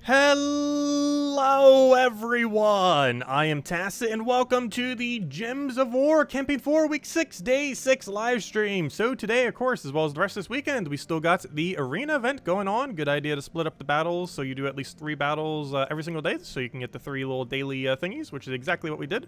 Hello everyone, I am Tacit and welcome to the Gems of War Campaign 4 Week 6 Day 6 live stream. So today, of course, as well as the rest of this weekend, we still got the arena event going on. Good idea to split up the battles so you do at least 3 battles every single day so you can get the 3 little daily thingies, which is exactly what we did.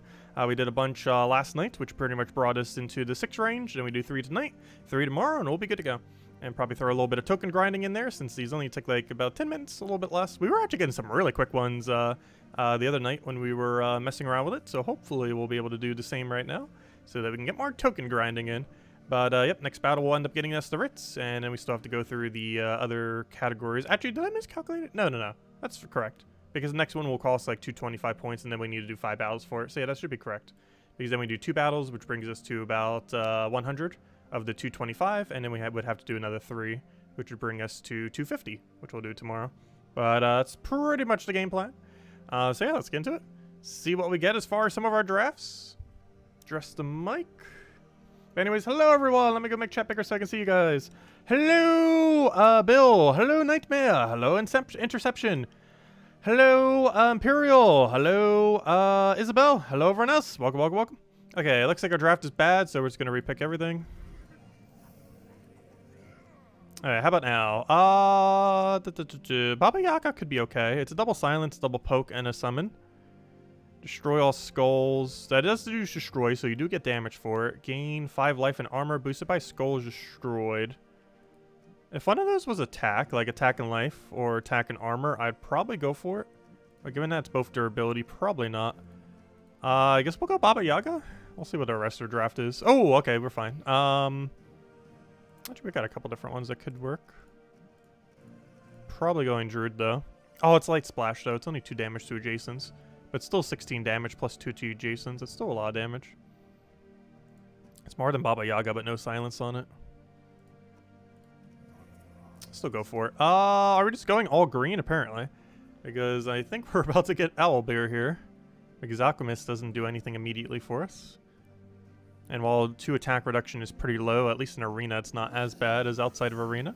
We did a bunch last night, which pretty much brought us into the 6 range. Then we do 3 tonight, 3 tomorrow, and we'll be good to go. And probably throw a little bit of token grinding in there since these only take like about 10 minutes, a little bit less. We were actually getting some really quick ones the other night when we were messing around with it. So hopefully we'll be able to do the same right now so that we can get more token grinding in. But yep, next battle will end up getting us the Ritz. And then we still have to go through the other categories. Actually, did I miscalculate it? No. That's correct. Because the next one will cost like 225 points and then we need to do 5 battles for it. So yeah, that should be correct. Because then we do 2 battles, which brings us to about 100 of the 225. And then we would have to do another 3. Which would bring us to 250, which we'll do tomorrow. But that's pretty much the game plan. So yeah, let's get into it. See what we get as far as some of our drafts. Address the mic. But anyways, hello everyone. Let me go make chat bigger so I can see you guys. Hello, Bill. Hello, Nightmare. Hello, Interception. Hello, Imperial. Hello, Isabel. Hello, everyone else. Welcome, welcome, welcome. Okay, it looks like our draft is bad, so we're just going to repick everything. Alright, how about now? Baba Yaga could be okay. It's a double silence, double poke, and a summon. Destroy all skulls. That does do destroy, so you do get damage for it. Gain 5 life and armor, boosted by skulls destroyed. If one of those was attack, like attack and life, or attack and armor, I'd probably go for it. But given that it's both durability, probably not. I guess we'll go Baba Yaga. We'll see what our rest of the draft is. Oh, okay, we're fine. Actually, we got a couple different ones that could work. Probably going Druid, though. Oh, it's Light Splash, though. It's only 2 damage to adjacents. But still 16 damage plus 2 to adjacents. It's still a lot of damage. It's more than Baba Yaga, but no silence on it. Still go for it. Are we just going all green, apparently? Because I think we're about to get Owlbear here. Because Alchemist doesn't do anything immediately for us. And while 2 attack reduction is pretty low, at least in Arena, it's not as bad as outside of Arena.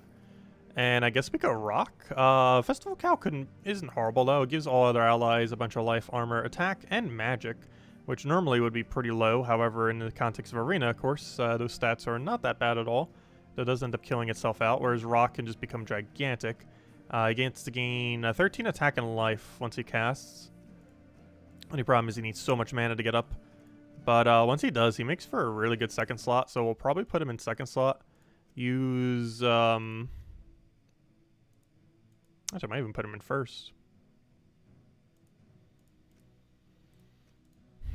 And I guess we go Rock. Festival Cow isn't horrible, though. It gives all other allies a bunch of life, armor, attack, and magic, which normally would be pretty low. However, in the context of Arena, of course, those stats are not that bad at all. Though it does end up killing itself out, whereas Rock can just become gigantic. He gets to gain 13 attack and life once he casts. Only problem is he needs so much mana to get up. But once he does, he makes for a really good second slot, so we'll probably put him in second slot. Use, actually, I might even put him in first.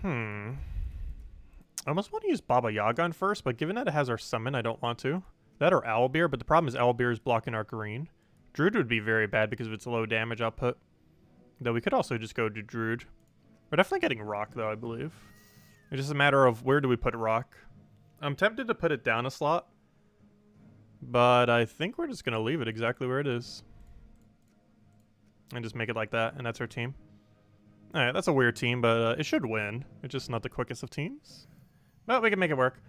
I almost want to use Baba Yaga in first, but given that it has our summon, I don't want to. That or Owlbear, but the problem is Owlbear is blocking our green. Druid would be very bad because of its low damage output. Though we could also just go to Druid. We're definitely getting Rock, though, I believe. It's just a matter of where do we put Rock. I'm tempted to put it down a slot. But I think we're just going to leave it exactly where it is. And just make it like that. And that's our team. Alright, that's a weird team, but it should win. It's just not the quickest of teams. But we can make it work.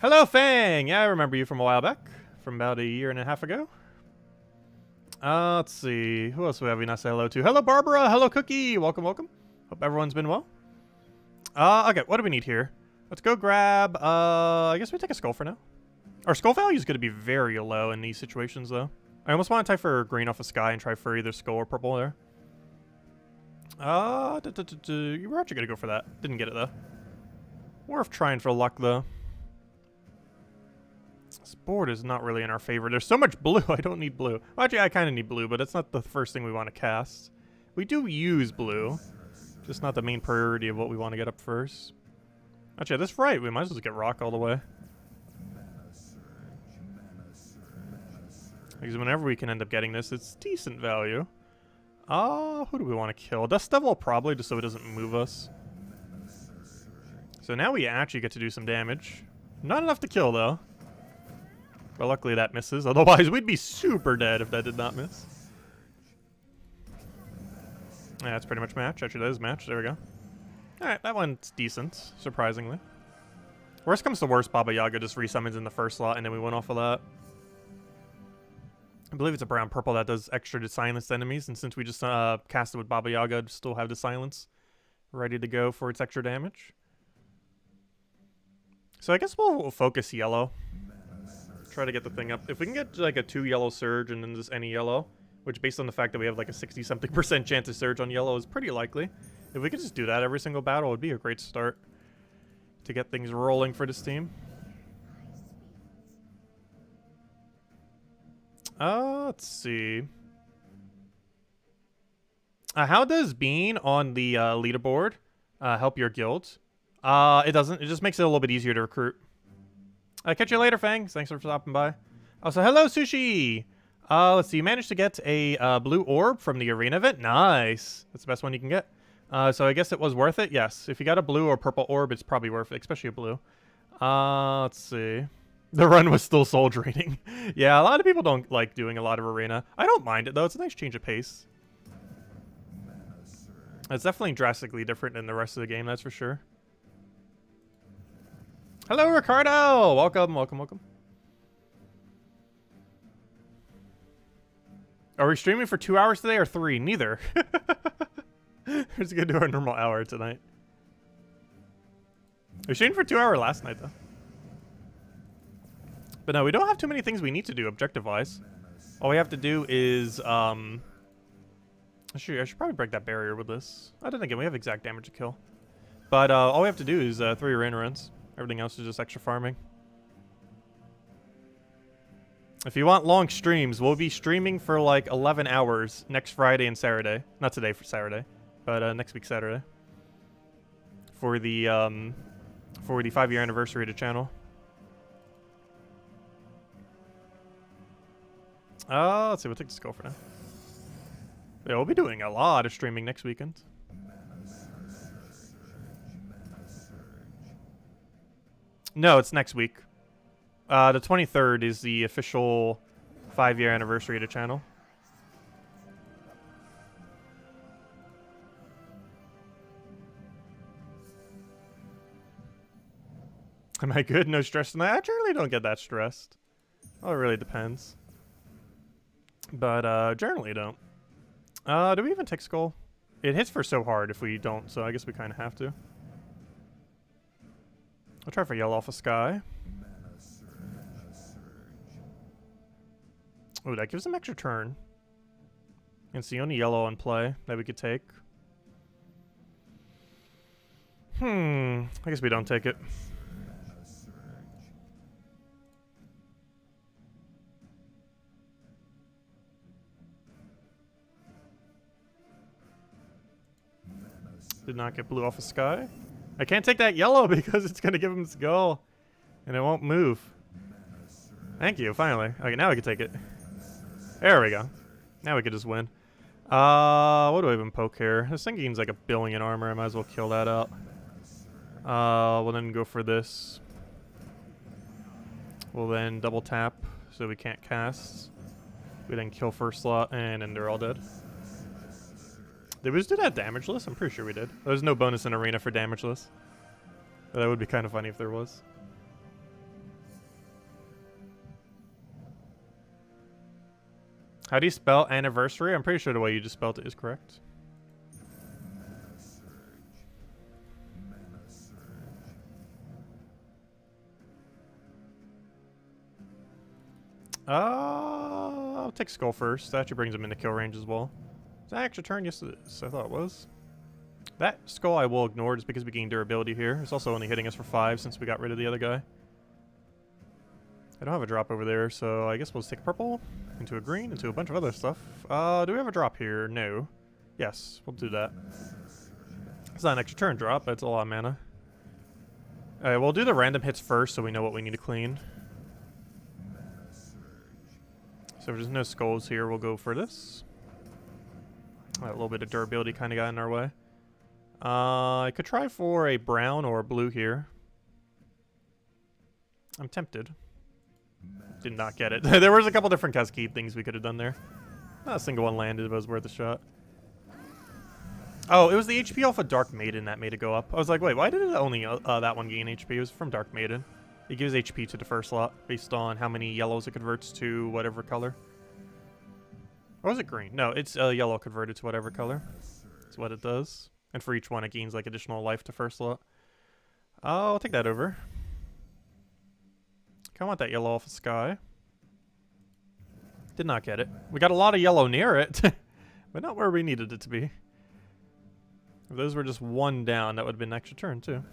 Hello, Fang! Yeah, I remember you from a while back. From about 1.5 years ago. Let's see. Who else do we have we not say hello to? Hello, Barbara! Hello, Cookie! Welcome, welcome. Hope everyone's been well. Okay, what do we need here? Let's go grab, I guess we take a skull for now. Our skull value is going to be very low in these situations, though. I almost want to try for green off the sky and try for either skull or purple there. You were actually going to go for that. Didn't get it, though. Worth trying for luck, though. This board is not really in our favor. There's so much blue, I don't need blue. Well, actually, I kind of need blue, but it's not the first thing we want to cast. We do use blue. Just not the main priority of what we want to get up first. Actually, that's right. We might as well get Rock all the way. Because whenever we can end up getting this, it's decent value. Who do we want to kill? Dust Devil probably, just so it doesn't move us. So now we actually get to do some damage. Not enough to kill, though. But luckily that misses. Otherwise, we'd be super dead if that did not miss. Yeah, that's pretty much match. Actually, that is match. There we go. Alright, that one's decent, surprisingly. Worst comes to worst, Baba Yaga just resummons in the first slot, and then we went off of that. I believe it's a brown purple that does extra to silence enemies, and since we just cast it with Baba Yaga, still have the silence ready to go for its extra damage. So I guess we'll focus yellow. Try to get the thing up. If we can get like a 2 yellow surge and then just any yellow, which based on the fact that we have like a 60-something% chance of surge on yellow is pretty likely. If we could just do that every single battle, it would be a great start to get things rolling for this team. Let's see. How does being on the leaderboard help your guild? It doesn't. It just makes it a little bit easier to recruit. Catch you later, Fangs. Thanks for stopping by. Also, hello, Sushi. Let's see. You managed to get a blue orb from the arena event. Nice. That's the best one you can get. So I guess it was worth it. Yes. If you got a blue or purple orb, it's probably worth it, especially a blue. Let's see. The run was still soul draining. Yeah, a lot of people don't like doing a lot of arena. I don't mind it, though. It's a nice change of pace. It's definitely drastically different than the rest of the game, that's for sure. Hello, Ricardo! Welcome, welcome, welcome. Are we streaming for 2 hours today or 3? Neither. We're just gonna do our normal hour tonight. We streamed for 2 hours last night, though. But no, we don't have too many things we need to do objective-wise. All we have to do is, I should probably break that barrier with this. I don't think we have exact damage to kill. But all we have to do is 3 arena runs. Everything else is just extra farming. If you want long streams, we'll be streaming for like 11 hours next Friday and Saturday. Not today for Saturday, but next week Saturday. For the 5-year anniversary of the channel. Let's see, we'll take the skull for now. Yeah, we'll be doing a lot of streaming next weekend. No, it's next week. The 23rd is the official 5-year anniversary of the channel. Am I good? No stress tonight? I generally don't get that stressed. Well, it really depends. But generally don't. Do we even take skull? It hits for so hard if we don't, so I guess we kind of have to. I'll try for yellow off of sky. Oh, that gives him extra turn. And it's the only yellow on play that we could take. I guess we don't take it. Did not get blue off of sky. I can't take that yellow because it's going to give him skull. And it won't move. Thank you, finally. Okay, now we can take it. There we go. Now we could just win. What do I even poke here? This thing gains like 1 billion armor. I might as well kill that out. We'll then go for this. We'll then double tap so we can't cast. We then kill first slot and then they're all dead. Did we just do that damageless? I'm pretty sure we did. There's no bonus in arena for damageless. That would be kind of funny if there was. How do you spell anniversary? I'm pretty sure the way you just spelled it is correct. I'll take skull first. That actually brings him into kill range as well. Is that extra turn? Yes, it is. I thought it was. That skull I will ignore just because we gain durability here. It's also only hitting us for 5 since we got rid of the other guy. I don't have a drop over there, so I guess we'll just take a purple, into a green, into a bunch of other stuff. Do we have a drop here? No. Yes, we'll do that. It's not an extra turn drop, but it's a lot of mana. Alright, we'll do the random hits first so we know what we need to clean. So if there's no skulls here, we'll go for this. A little bit of durability kind of got in our way. I could try for a brown or a blue here. I'm tempted. Did not get it. There was a couple different cascade things we could have done there. Not a single one landed, but it was worth a shot. Oh, it was the HP off of Dark Maiden that made it go up. I was like, wait, why did it only that one gain HP? It was from Dark Maiden. It gives HP to the first slot based on how many yellows it converts to whatever color. Or was it green? No, it's yellow converted to whatever color. That's what it does. And for each one, it gains like additional life to first slot. I'll take that over. I want that yellow off the sky. Did not get it. We got a lot of yellow near it, but not where we needed it to be. If those were just one down, that would have been an extra turn too.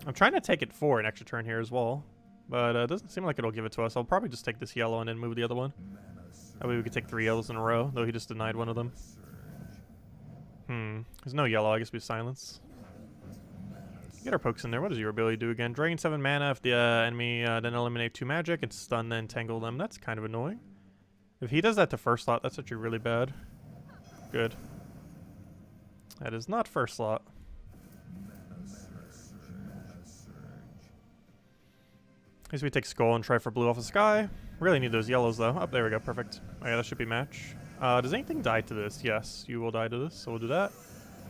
I'm trying to take it for an extra turn here as well, but it doesn't seem like it'll give it to us. I'll probably just take this yellow and then move the other one. That way we could take 3 yellows in a row, though he just denied one of them. There's no yellow. I guess we silence. Get our pokes in there. What does your ability do again? Drain 7 mana if the enemy then eliminate 2 magic and stun then tangle them. That's kind of annoying. If he does that to first slot, that's actually really bad. Good. That is not first slot. At least we take Skull and try for blue off the sky. Really need those yellows though. Oh, there we go. Perfect. Oh yeah, that should be match. Does anything die to this? Yes, you will die to this, so we'll do that.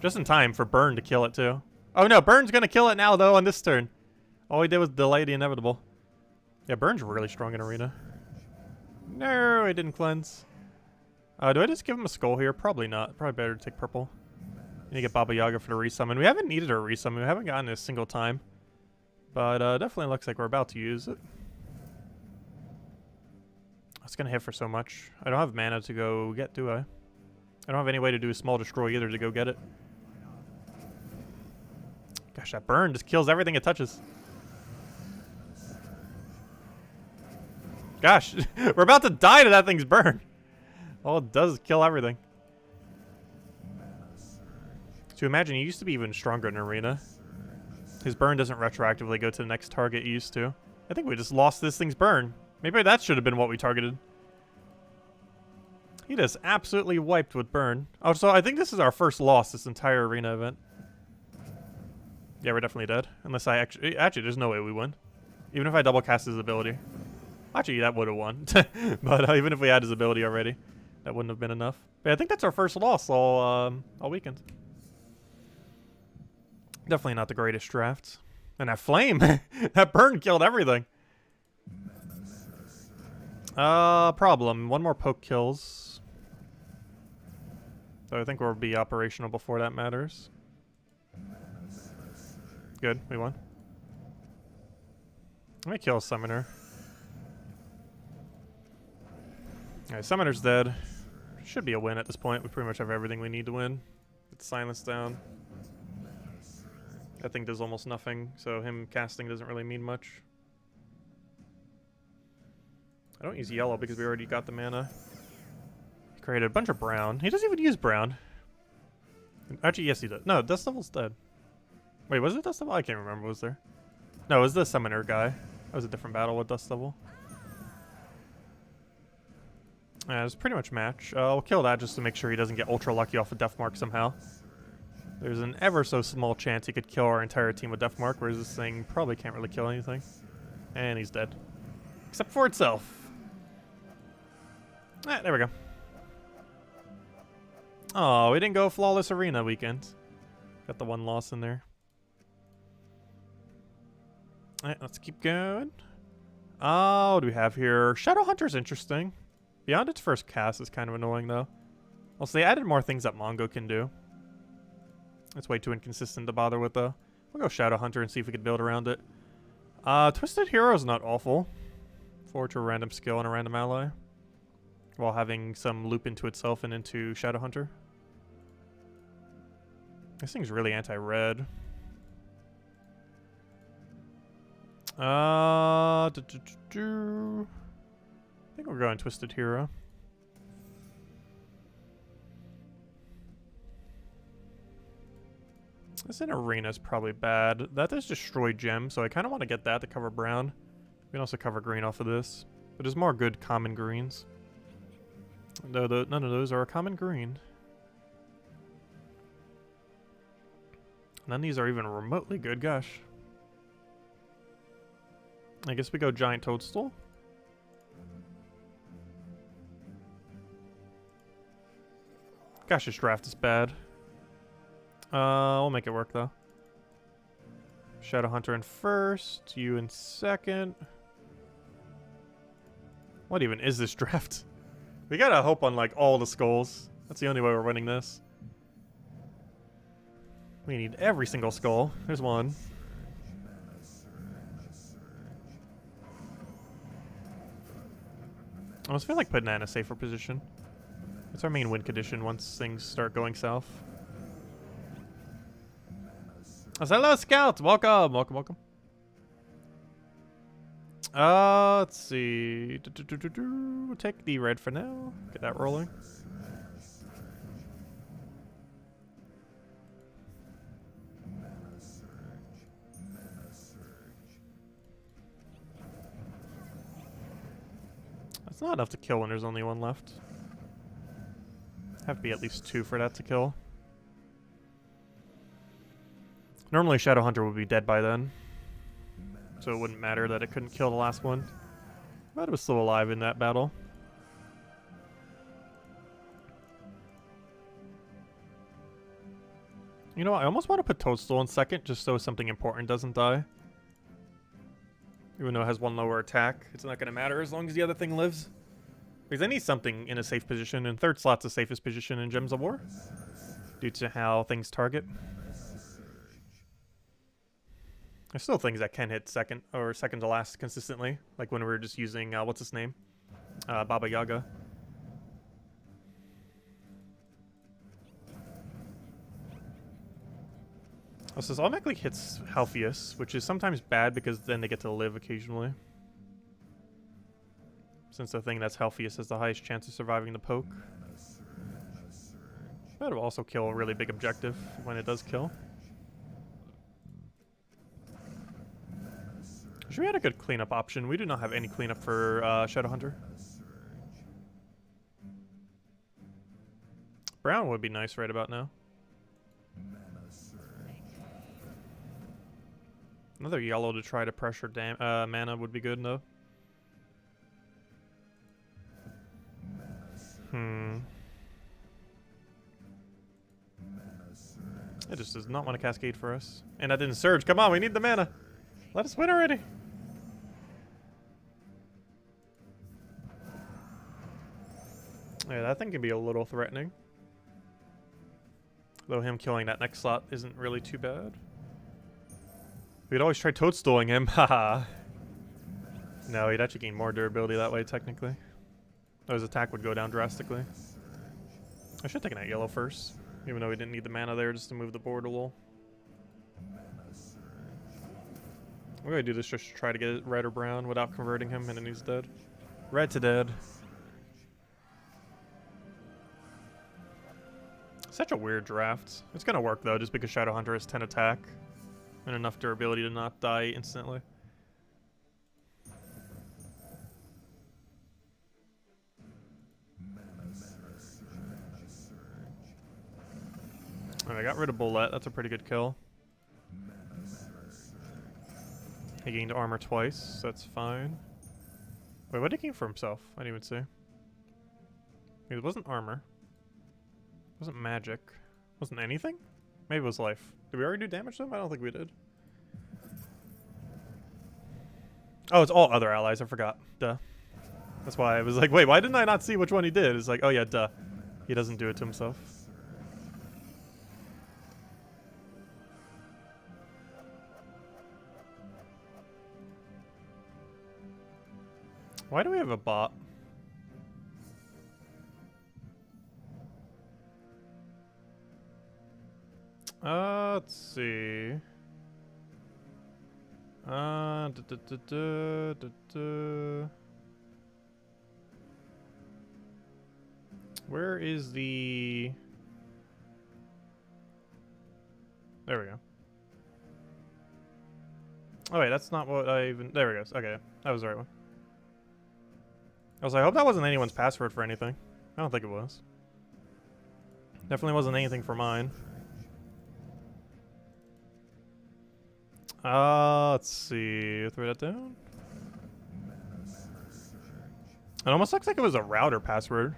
Just in time for Burn to kill it too. Oh no, Burn's gonna kill it now though on this turn. All he did was delay the inevitable. Yeah, Burn's really strong in Arena. No, he didn't cleanse. Do I just give him a Skull here? Probably not. Probably better to take purple. Need to get Baba Yaga for the resummon. We haven't needed a resummon. We haven't gotten it a single time. But definitely looks like we're about to use it. It's gonna hit for so much. I don't have mana to go get, do I? I don't have any way to do a small destroy either to go get it. Gosh, that Burn just kills everything it touches. Gosh, we're about to die to that thing's Burn. All it does is kill everything. So imagine he used to be even stronger in Arena. His Burn doesn't retroactively go to the next target he used to. I think we just lost this thing's Burn. Maybe that should have been what we targeted. He just absolutely wiped with Burn. Oh, so I think this is our first loss this entire Arena event. Yeah, we're definitely dead. Unless I actually there's no way we win. Even if I double cast his ability. Actually, that would have won. But even if we had his ability already, that wouldn't have been enough. But I think that's our first loss all weekend. Definitely not the greatest draft. And that flame, that Burn killed everything. Problem. One more poke kills. So I think we'll be operational before that matters. Good, we won. Let me kill a summoner. Alright, summoner's dead. Should be a win at this point. We pretty much have everything we need to win. Get silence down. That thing does almost nothing, so him casting doesn't really mean much. I don't use yellow because we already got the mana. He created a bunch of brown. He doesn't even use brown. Actually, yes he does. No, Dust Devil's dead. Wait, was it Dust Devil? I can't remember. Was there? No, it was the summoner guy. That was a different battle with Dust Devil. Yeah, it's pretty much match. I'll kill that just to make sure he doesn't get ultra lucky off of Death Mark somehow. There's an ever so small chance he could kill our entire team with Death Mark, whereas this thing probably can't really kill anything. And he's dead. Except for itself. There we go. Oh, we didn't go Flawless Arena weekend. Got the one loss in there. Alright, let's keep going. Oh, what do we have here? Shadowhunter's interesting. Beyond its first cast is kind of annoying, though. Also, they added more things that Mongo can do. It's way too inconsistent to bother with, though. We'll go Shadowhunter and see if we can build around it. Twisted Hero is not awful. Forward to a random skill and a random ally. While having some loop into itself and into Shadowhunter. This thing's really anti-red. I think we're going Twisted Hero. This in Arena is probably bad. That does destroy gem, so I kind of want to get that to cover brown. We can also cover green off of this. But there's more good common greens. No, none of those are a common green. None of these are even remotely good, gosh. I guess we go Giant Toadstool. Gosh, this draft is bad. We'll make it work, though. Shadowhunter in first, you in second. What even is this draft? We gotta hope on like all the skulls. That's the only way we're winning this. We need every single skull. There's one. I almost feel like putting that in a safer position. It's our main win condition once things start going south. Oh, hello, Scout! Welcome, welcome, welcome. Let's see. We'll take the red for now. Get that rolling. That's not enough to kill when there's only one left. Have to be at least 2 for that to kill. Normally Shadowhunter would be dead by then, so it wouldn't matter that it couldn't kill the last one. But it was still alive in that battle. You know what, I almost want to put Toadstool in second just so something important doesn't die. Even though it has 1 lower attack, it's not going to matter as long as the other thing lives. Because I need something in a safe position, and 3rd slot's the safest position in Gems of War, due to how things target. There's still things that can hit second or second to last consistently, like when we were just using what's his name, Baba Yaga. Also, this automatically hits Halpheus, which is sometimes bad because then they get to live occasionally. Since the thing that's Halpheus has the highest chance of surviving the poke. But it will also kill a really big objective when it does kill. We had a good cleanup option. We do not have any cleanup for Shadowhunter. Brown would be nice right about now. Another yellow to try to pressure mana would be good though. It just does not want to cascade for us. And I didn't surge. Come on, we need the mana. Let us win already. Yeah, that thing can be a little threatening. Though him killing that next slot isn't really too bad. We'd always try toadstooling him, haha. No, he'd actually gain more durability that way, technically. Though his attack would go down drastically. I should have taken that yellow first, even though we didn't need the mana there just to move the board a little. I'm gonna do this just to try to get it red or brown without converting him, and then he's dead. Red to dead. Such a weird draft. It's gonna work though, just because Shadowhunter has 10 attack and enough durability to not die instantly. Alright, I got rid of Bullet. That's a pretty good kill. He gained armor twice, so that's fine. Wait, what did he gain for himself? I didn't even see. It wasn't armor. It wasn't magic. It wasn't anything? Maybe it was life. Did we already do damage to him? I don't think we did. Oh, it's all other allies. I forgot. Duh. That's why I was like, wait, why didn't I not see which one he did? It's like, oh yeah, duh. He doesn't do it to himself. Why do we have a bot? Let's see. Where is the... There we go. Oh wait, that's not what I even... There we go. Okay, that was the right one. I was like, I hope that wasn't anyone's password for anything. I don't think it was. Definitely wasn't anything for mine. Let's see. Throw that down. It almost looks like it was a router password.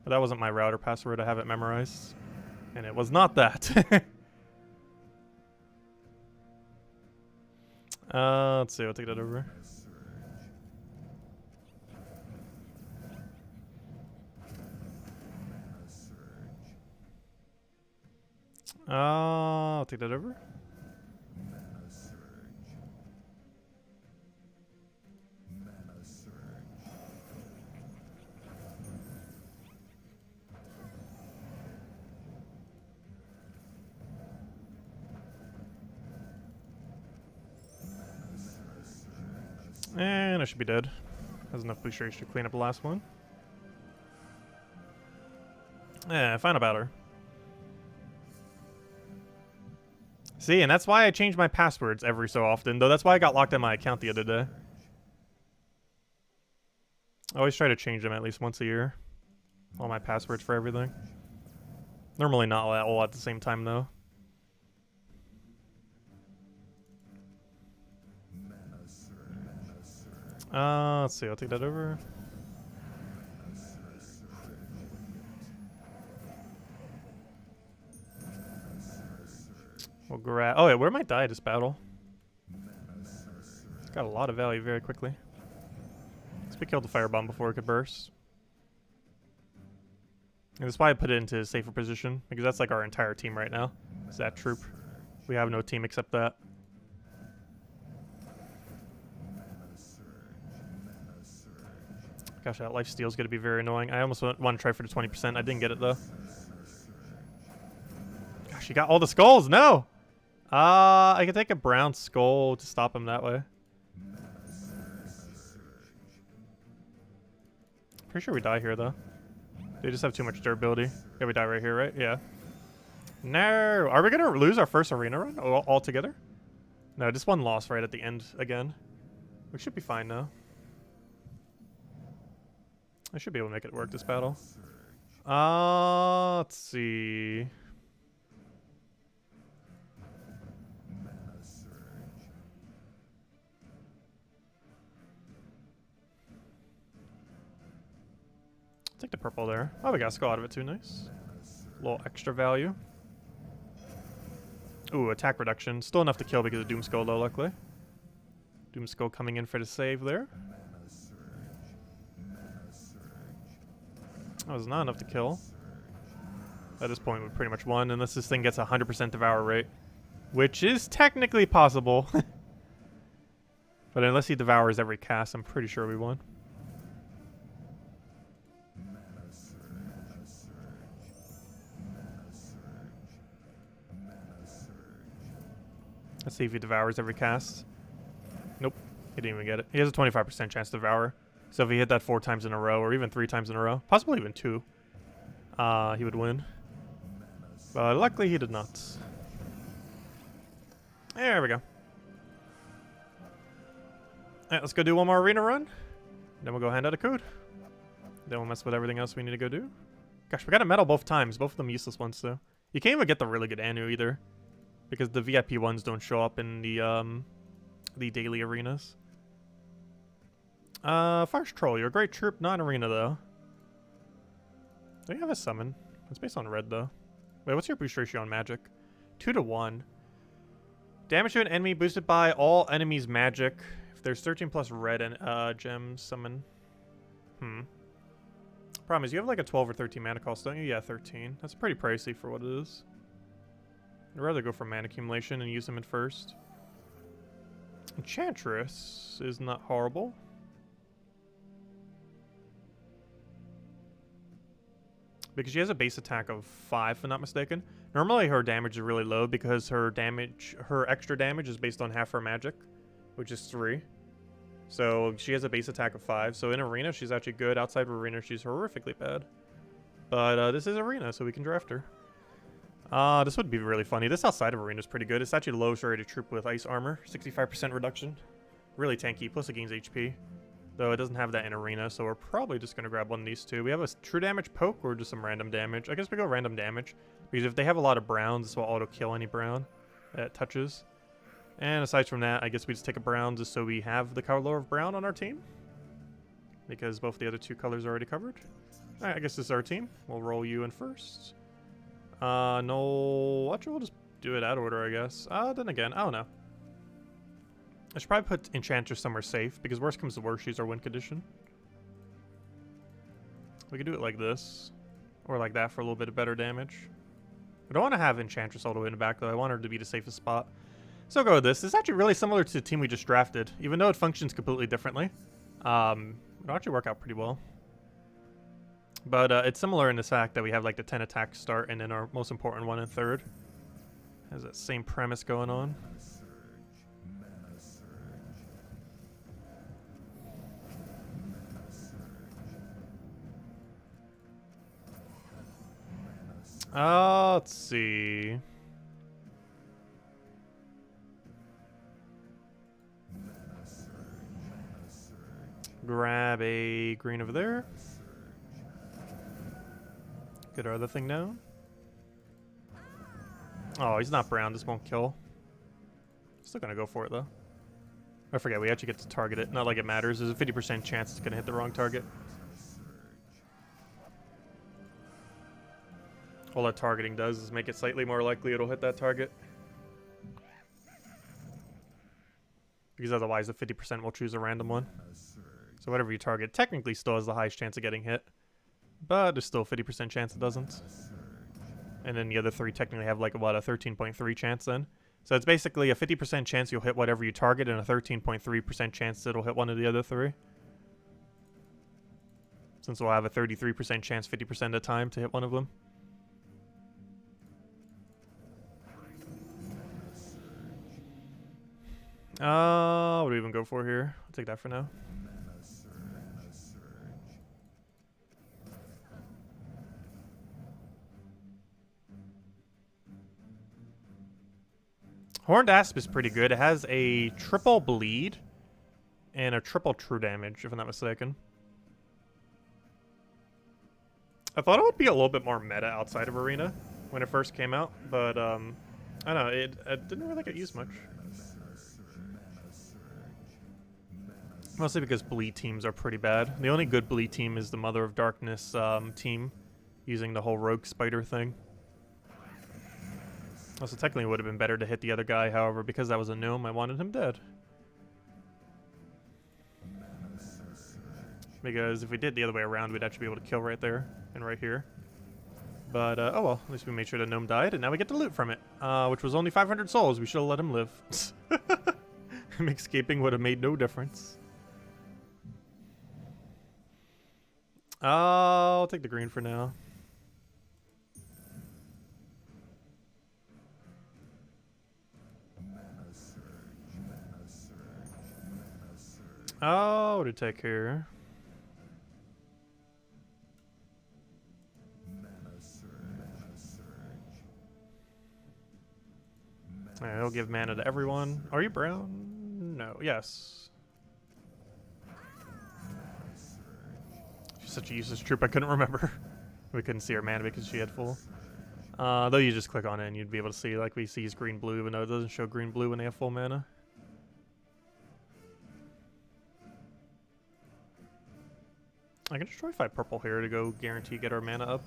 But that wasn't my router password. I have it memorized. And it was not that. Let's see. I'll take that over. I'll take that over. And I should be dead. Has enough boost rage to clean up the last one. Yeah, final batter. See, and that's why I change my passwords every so often, though that's why I got locked in my account the other day. I always try to change them at least once a year. All my passwords for everything. Normally not all at the same time, though. Let's see, I'll take that over. We'll grab. Oh, yeah, where might die this battle? It's got a lot of value very quickly. Let's be killed the firebomb before it could burst. And that's why I put it into a safer position, because that's like our entire team right now. It's that troop. We have no team except that. Gosh, that life steal is going to be very annoying. I almost want to try for the 20%. I didn't get it, though. Gosh, you got all the skulls. No! I could take a brown skull to stop him that way. Pretty sure we die here, though. They just have too much durability. Yeah, we die right here, right? Yeah. No! Are we going to lose our first arena run altogether? No, just one loss right at the end again. We should be fine now. I should be able to make it work this battle. Let's see. Take the purple there. Oh, we got a skull out of it too. Nice. A little extra value. Ooh, attack reduction. Still enough to kill because of Doom Skull though, luckily. Doom Skull coming in for the save there. That was not enough to kill. At this point, we pretty much won, unless this thing gets 100% devour rate. Which is technically possible. But unless he devours every cast, I'm pretty sure we won. Let's see if he devours every cast. Nope, he didn't even get it. He has a 25% chance to devour. So if he hit that 4 times in a row, or even 3 times in a row, possibly even 2, he would win. But luckily he did not. There we go. Alright, let's go do one more arena run. Then we'll go hand out a code. Then we'll mess with everything else we need to go do. Gosh, we got a medal both times. Both of them useless ones, though. You can't even get the really good Anu either. Because the VIP ones don't show up in the daily arenas. First Troll, you're a great troop, not an arena though. Do you have a summon? It's based on red though. Wait, what's your boost ratio on magic? 2 to 1. Damage to an enemy boosted by all enemies' magic. If there's 13 plus red and gems, summon. Problem is, you have like a 12 or 13 mana cost, don't you? Yeah, 13. That's pretty pricey for what it is. I'd rather go for mana accumulation and use them at first. Enchantress is not horrible. Because she has a base attack of 5, if I'm not mistaken. Normally her damage is really low because her extra damage is based on half her magic, which is 3. So she has a base attack of 5. So in arena, she's actually good. Outside of arena, she's horrifically bad. But this is arena, so we can draft her. This would be really funny. This outside of arena is pretty good. It's actually the lowest rated troop with ice armor. 65% reduction. Really tanky, plus it gains HP. Though it doesn't have that in arena, so we're probably just going to grab one of these two. We have a true damage poke or just some random damage. I guess we go random damage. Because if they have a lot of browns, this will auto-kill any brown that it touches. And aside from that, I guess we just take a brown just so we have the color of brown on our team. Because both the other 2 colors are already covered. Alright, I guess this is our team. We'll roll you in first. No... Actually, we'll just do it out of order, I guess. Then again, I don't know. I should probably put Enchantress somewhere safe, because worst comes to worst, she's our win condition. We could do it like this. Or like that for a little bit of better damage. I don't want to have Enchantress all the way in the back, though. I want her to be the safest spot. So I'll go with this. It's actually really similar to the team we just drafted, even though it functions completely differently. It'll actually work out pretty well. But it's similar in the fact that we have like the 10 attack start and then our most important one in third. Has that same premise going on. Let's see. Grab a green over there. Get our other thing down. Oh, he's not brown. This won't kill. Still gonna go for it though. I forget, we actually get to target it. Not like it matters. There's a 50% chance it's gonna hit the wrong target. All that targeting does is make it slightly more likely it'll hit that target. Because otherwise the 50% will choose a random one. So whatever you target technically still has the highest chance of getting hit. But there's still a 50% chance it doesn't. And then the other three technically have like, what, a 13.3 chance then. So it's basically a 50% chance you'll hit whatever you target and a 13.3% chance it'll hit one of the other three. Since we'll have a 33% chance 50% of the time to hit one of them. What do we even go for here? I'll take that for now. Horned Asp is pretty good. It has a triple bleed and a triple true damage, if I'm not mistaken. I thought it would be a little bit more meta outside of Arena when it first came out, but I don't know, it didn't really get used much. Mostly because bleed teams are pretty bad. The only good bleed team is the Mother of Darkness team, using the whole rogue spider thing. Also, technically it would have been better to hit the other guy, however, because that was a gnome, I wanted him dead. Because if we did the other way around, we'd actually be able to kill right there and right here. But, oh well, at least we made sure the gnome died, and now we get to loot from it, which was only 500 souls. We should have let him live. Escaping would have made no difference. I'll take the green for now. Oh, what to take here? Alright, he'll give mana to everyone. Are you brown? No. Yes. She's such a useless troop, I couldn't remember. We couldn't see her mana because she had full. Though you just click on it and you'd be able to see, like we see, is green-blue, even though it doesn't show green-blue when they have full mana. I can destroy 5 purple here to go guarantee get our mana up.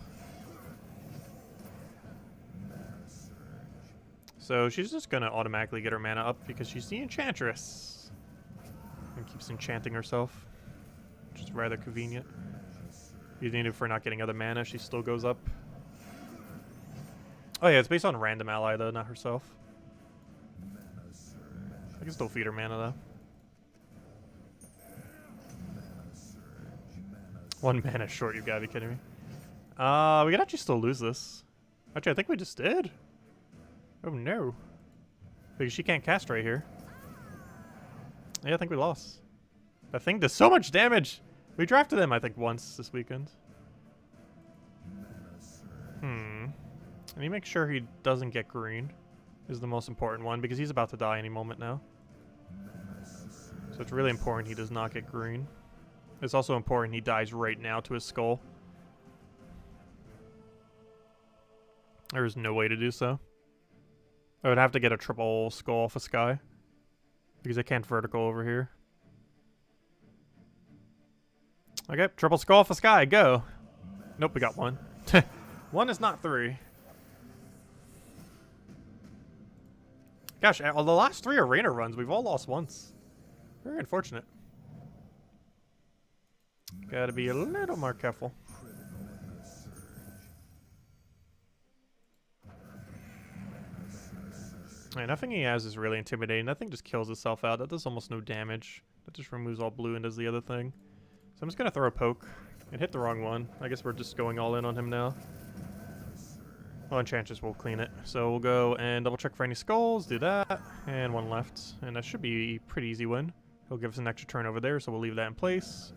So she's just gonna automatically get her mana up because she's the Enchantress. And keeps enchanting herself, which is rather convenient. Even if we're not getting other mana, she still goes up. Oh yeah, it's based on random ally though, not herself. I can still feed her mana though. 1 mana short, you've got to be kidding me. We could actually still lose this. Actually, I think we just did. Oh no. Because she can't cast right here. Yeah, I think we lost. That thing does so much damage! We drafted him, I think, once this weekend. Let me make sure he doesn't get green. Is the most important one, because he's about to die any moment now. So it's really important he does not get green. It's also important he dies right now to his skull. There is no way to do so. I would have to get a triple skull off a sky. Because I can't vertical over here. Okay, triple skull off a sky, go! Nope, we got 1. 1 is not 3. Gosh, the last 3 arena runs, we've all lost once. Very unfortunate. Gotta be a little more careful. Alright, nothing he has is really intimidating. Nothing just kills itself out. That does almost no damage. That just removes all blue and does the other thing. So I'm just gonna throw a poke. It hit the wrong one. I guess we're just going all in on him now. Oh, Enchantress will clean it. So we'll go and double check for any skulls, do that, and one left. And that should be a pretty easy win. He'll give us an extra turn over there, so we'll leave that in place.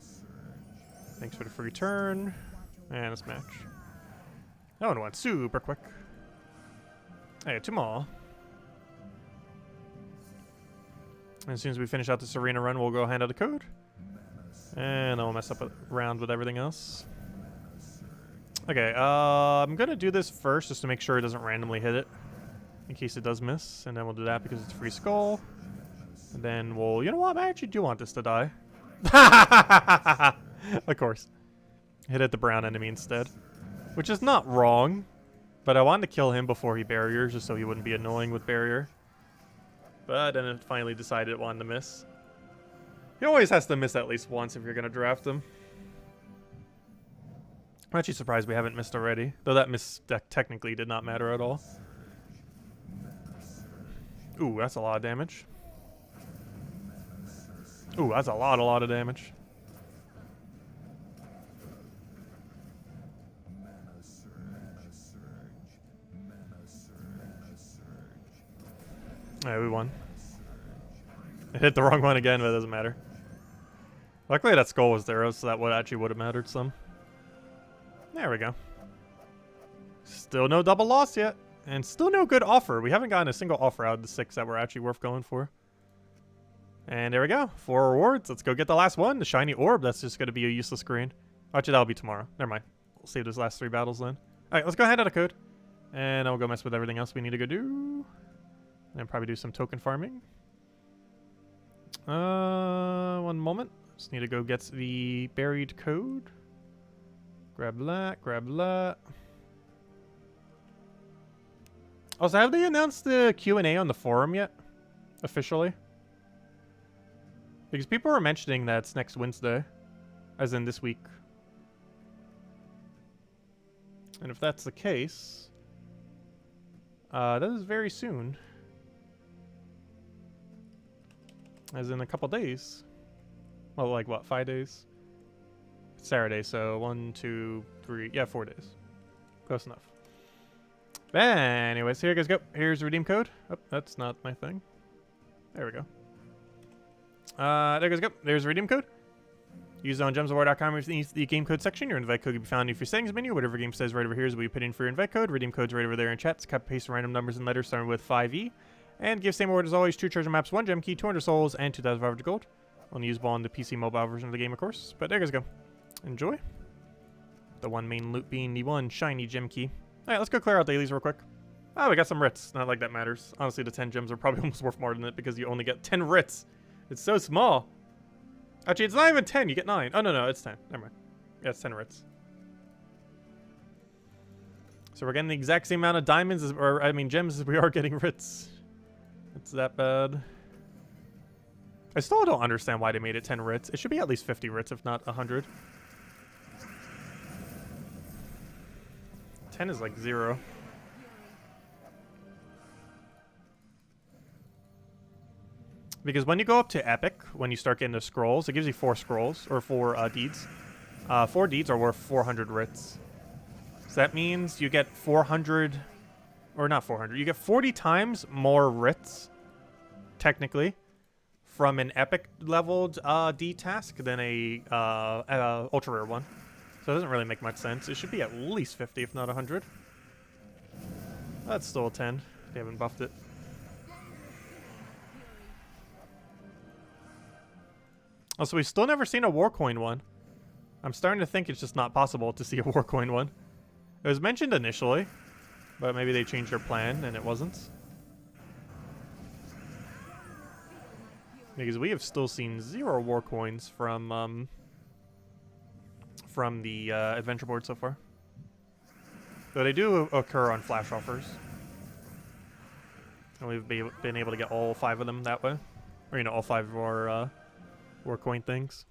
Thanks for the free turn. And a smash. That one went super quick. Hey, 2 more. And as soon as we finish out this arena run, we'll go hand out a code. And I'll mess up around with everything else. Okay, I'm gonna do this first just to make sure it doesn't randomly hit it. In case it does miss. And then we'll do that because it's free skull. And then we'll... You know what? I actually do want this to die. Of course. Hit at the brown enemy instead. Which is not wrong. But I wanted to kill him before he barriers just so he wouldn't be annoying with barrier. But then it finally decided it wanted to miss. He always has to miss at least once if you're going to draft him. I'm actually surprised we haven't missed already. Though that miss technically did not matter at all. Ooh, that's a lot of damage. Ooh, that's a lot of damage. Alright, we won. It hit the wrong one again, but it doesn't matter. Luckily that skull was there, so that actually would have mattered some. There we go. Still no double loss yet. And still no good offer. We haven't gotten a single offer out of the 6 that were actually worth going for. And there we go. 4 rewards. Let's go get the last one. The shiny orb. That's just going to be a useless green. Actually, that'll be tomorrow. Never mind. We'll save those last 3 battles then. Alright, let's go hand out a code. And I'll go mess with everything else we need to go do. And probably do some token farming. One moment. Just need to go get the buried code. Grab that, grab that. Also, have they announced the Q&A on the forum yet? Officially? Because people are mentioning that it's next Wednesday. As in this week. And if that's the case... that is very soon. As in a couple days. Well, like what, 5 days? It's Saturday, so 1, 2, 3, yeah, 4 days. Close enough. Anyways, here you guys go. Here's the redeem code. Oh, that's not my thing. There we go. There you guys go. There's the redeem code. Use it on gemsofwar.com with the game code section. Your invite code can be found in your settings menu. Whatever game says right over here is what you put in for your invite code. Redeem code's right over there in chat. Cut, paste random numbers and letters starting with 5E. And give same award as always, 2 treasure maps, 1 gem key, 200 souls, and 2,500 gold. Only usable on the PC mobile version of the game, of course. But there you guys go. Enjoy. The one main loot being the 1 shiny gem key. Alright, let's go clear out dailies real quick. Oh, we got some writs. Not like that matters. Honestly, the 10 gems are probably almost worth more than it because you only get 10 writs. It's so small. Actually, it's not even 10. You get 9. Oh, no, it's 10. Never mind. Yeah, it's 10 writs. So we're getting the exact same amount of diamonds, gems as we are getting writs. It's that bad. I still don't understand why they made it 10 writs. It should be at least 50 writs, if not 100. 10 is like 0. Because when you go up to Epic, when you start getting the scrolls, it gives you 4 scrolls, or 4 deeds. 4 deeds are worth 400 writs. So that means you get 400, or not 400, you get 40 times more writs, technically, from an Epic leveled deed task than a ultra rare one. So it doesn't really make much sense. It should be at least 50, if not 100. That's still a 10. They haven't buffed it. Also, we've still never seen a war coin one. I'm starting to think it's just not possible to see a war coin one. It was mentioned initially, but maybe they changed their plan and it wasn't. Because we have still seen 0 war coins from the adventure board so far. Though they do occur on flash offers. And we've been able to get all 5 of them that way. Or, you know, all 5 of our war coin things.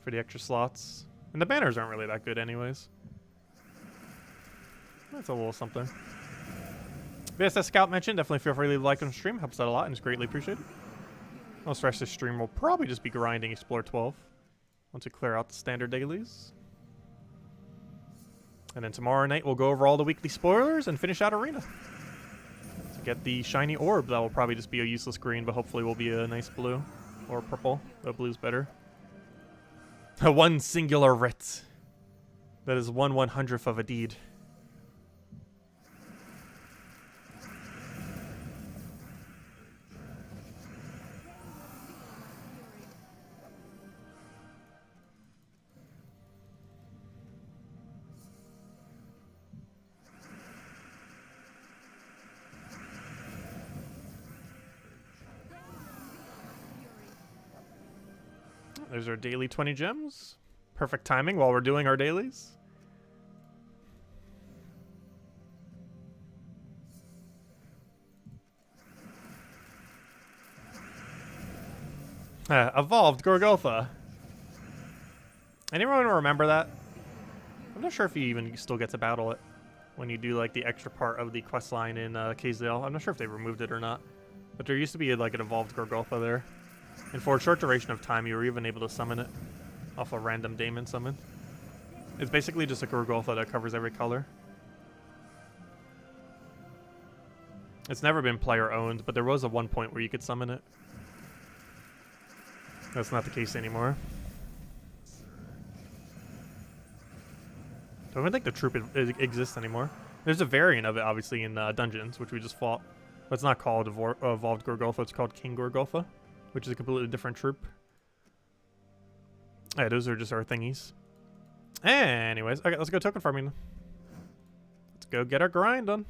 For the extra slots. And the banners aren't really that good anyways. That's a little something. BSS Scout mentioned, definitely feel free to leave a like on the stream. Helps out a lot and is greatly appreciated. Most rest of the stream will probably just be grinding Explore 12 once we clear out the standard dailies. And then tomorrow night we'll go over all the weekly spoilers and finish out Arena. To get the shiny orb, that will probably just be a useless green, but hopefully will be a nice blue. Or purple, but blue's better. One singular writ. That is 1/100th of a deed. There's our daily 20 gems. Perfect timing while we're doing our dailies. Evolved Gorgotha. Anyone remember that? I'm not sure if you even still get to battle it when you do like the extra part of the quest line in Kazdale. I'm not sure if they removed it or not. But there used to be like an evolved Gorgotha there. And for a short duration of time, you were even able to summon it off a random daemon summon. It's basically just a Gorgotha that covers every color. It's never been player owned, but there was a one point where you could summon it. That's not the case anymore. I don't think the troop exists anymore. There's a variant of it, obviously, in Dungeons, which we just fought. But it's not called Evolved Gorgotha, it's called King Gorgotha, which is a completely different troop. Yeah, those are just our thingies. Anyways, okay, let's go token farming. Let's go get our grind done.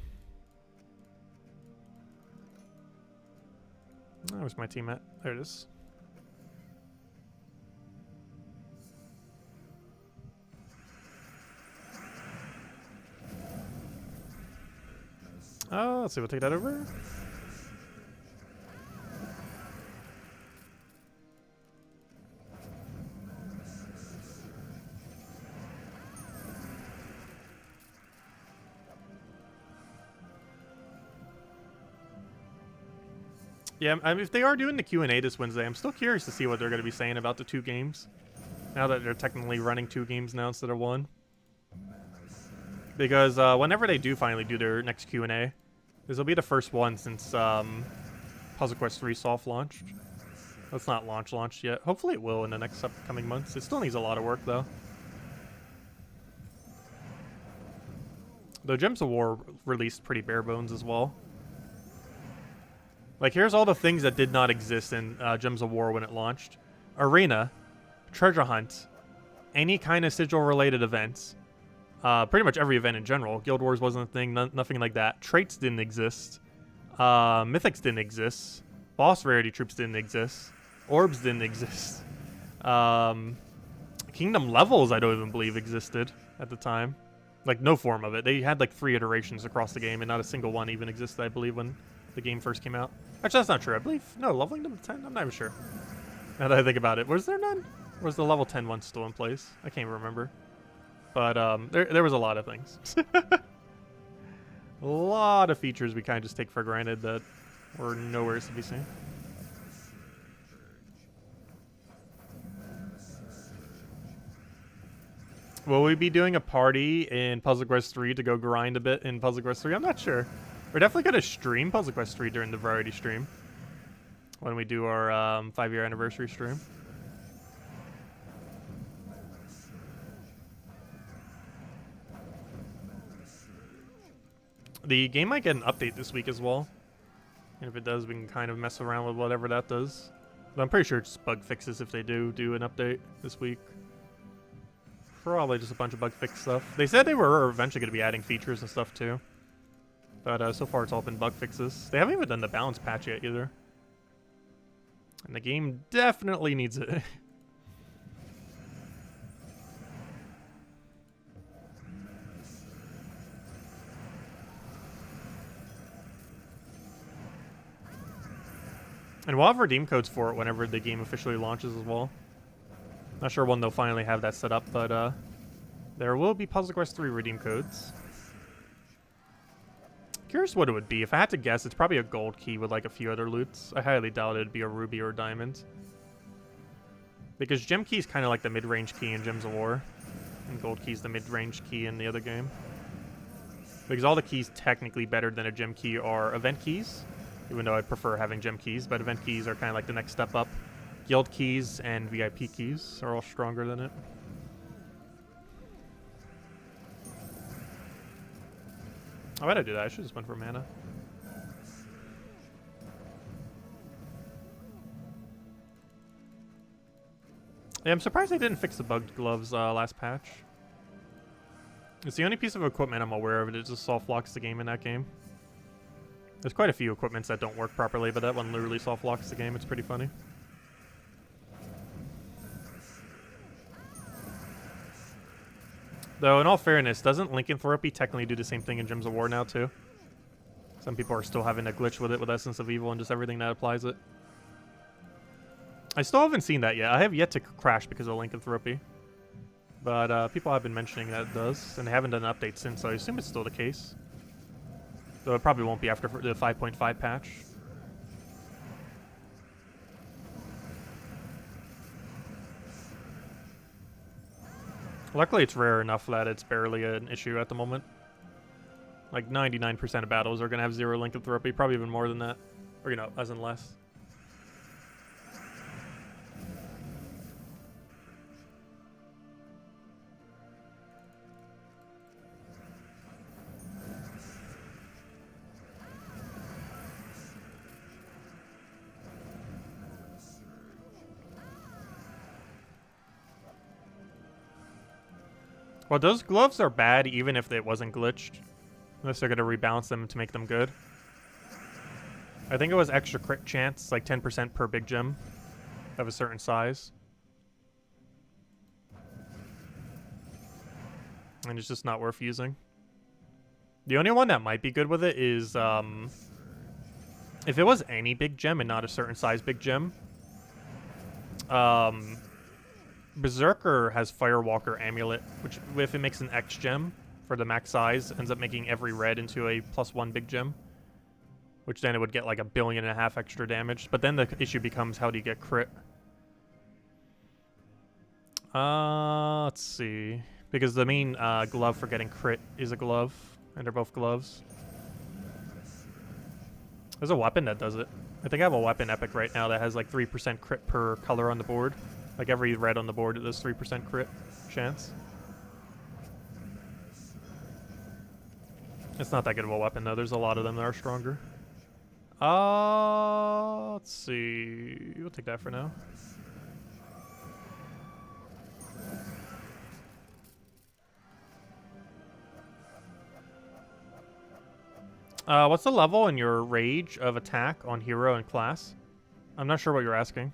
Oh, where's my team at? There it is. Oh, let's see, we'll take that over. Yeah, I mean, if they are doing the Q&A this Wednesday, I'm still curious to see what they're going to be saying about the 2 games. Now that they're technically running 2 games now instead of 1. Because whenever they do finally do their next Q&A, this will be the first one since Puzzle Quest 3 soft launched. It's not launched yet. Hopefully it will in the next upcoming months. It still needs a lot of work though. Though Gems of War released pretty bare bones as well. Like, here's all the things that did not exist in Gems of War when it launched. Arena, Treasure Hunt, any kind of sigil-related events. Pretty much every event in general. Guild Wars wasn't a thing, nothing like that. Traits didn't exist. Mythics didn't exist. Boss rarity troops didn't exist. Orbs didn't exist. Kingdom levels, I don't even believe existed at the time. Like, no form of it. They had like 3 iterations across the game, and not a single one even existed, I believe, when the game first came out. Actually, that's not true. I believe, no, leveling them to 10? I'm not even sure. Now that I think about it. Was there none? Or was the level 10 one still in place? I can't remember. But there was a lot of things. A lot of features we kind of just take for granted that were nowhere to be seen. Will we be doing a party in Puzzle Quest 3 to go grind a bit in Puzzle Quest 3? I'm not sure. We're definitely going to stream Puzzle Quest 3 during the variety stream. When we do our 5-year anniversary stream. The game might get an update this week as well. And if it does, we can kind of mess around with whatever that does. But I'm pretty sure it's bug fixes if they do an update this week. Probably just a bunch of bug fix stuff. They said they were eventually going to be adding features and stuff too. But so far it's all been bug fixes. They haven't even done the balance patch yet either. And the game definitely needs it. And we'll have redeem codes for it whenever the game officially launches as well. Not sure when they'll finally have that set up, but there will be Puzzle Quest 3 redeem codes. Curious what it would be. If I had to guess, it's probably a gold key with like a few other loots. I highly doubt it'd be a ruby or a diamond. Because gem key is kind of like the mid-range key in Gems of War. And gold key is the mid-range key in the other game. Because all the keys technically better than a gem key are event keys. Even though I prefer having gem keys, but event keys are kind of like the next step up. Guild keys and VIP keys are all stronger than it. Oh, why'd I do that? I should just went for mana. Yeah, I'm surprised they didn't fix the bugged gloves last patch. It's the only piece of equipment I'm aware of. It just soft locks the game in that game. There's quite a few equipments that don't work properly, but that one literally soft locks the game. It's pretty funny. Though, in all fairness, doesn't Lycanthropy technically do the same thing in Gems of War now, too? Some people are still having a glitch with it with Essence of Evil and just everything that applies it. I still haven't seen that yet. I have yet to crash because of Lycanthropy. But people have been mentioning that it does, and they haven't done an update since, so I assume it's still the case. Though it probably won't be after the 5.5 patch. Luckily, it's rare enough that it's barely an issue at the moment. Like 99% of battles are going to have 0 Lycanthropy, probably even more than that. Or, you know, as in less. Well, those gloves are bad even if it wasn't glitched. Unless they're going to rebalance them to make them good. I think it was extra crit chance, like 10% per big gem of a certain size. And it's just not worth using. The only one that might be good with it is if it was any big gem and not a certain size big gem. Berserker has Firewalker Amulet, which if it makes an X gem for the max size, ends up making every red into a +1 big gem. Which then it would get like 1.5 billion extra damage. But then the issue becomes, how do you get crit? Let's see. Because the main glove for getting crit is a glove, and they're both gloves. There's a weapon that does it. I think I have a weapon epic right now that has like 3% crit per color on the board. Like every red on the board, it does 3% crit chance. It's not that good of a weapon though. There's a lot of them that are stronger. Let's see. We'll take that for now. What's the level and your rage of attack on hero and class? I'm not sure what you're asking.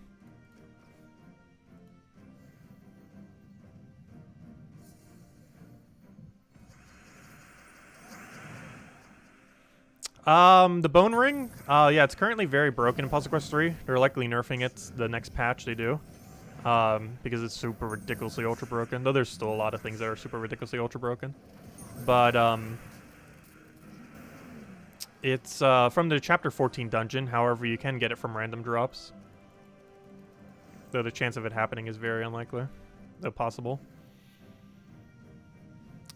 The Bone Ring? Yeah, it's currently very broken in Puzzle Quest 3. They're likely nerfing it the next patch they do. Because it's super ridiculously ultra broken. Though there's still a lot of things that are super ridiculously ultra broken. But, it's, from the Chapter 14 dungeon. However, you can get it from random drops. Though the chance of it happening is very unlikely. Though possible.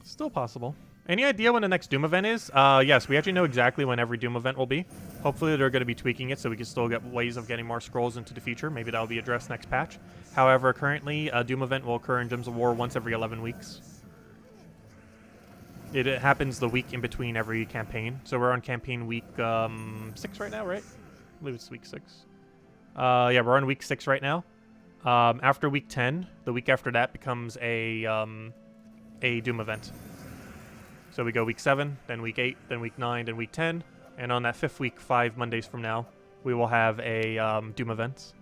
Still possible. Any idea when the next Doom event is? Yes, we actually know exactly when every Doom event will be. Hopefully they're going to be tweaking it so we can still get ways of getting more scrolls into the future. Maybe that'll be addressed next patch. However, currently, a Doom event will occur in Gems of War once every 11 weeks. It happens the week in between every campaign. So we're on campaign week 6 right now, right? I believe it's week 6. Yeah, we're on week 6 right now. After week 10, the week after that becomes a Doom event. So we go week 7, then week 8, then week 9, then week 10. And on that 5th week, 5 Mondays from now, we will have a Doom event.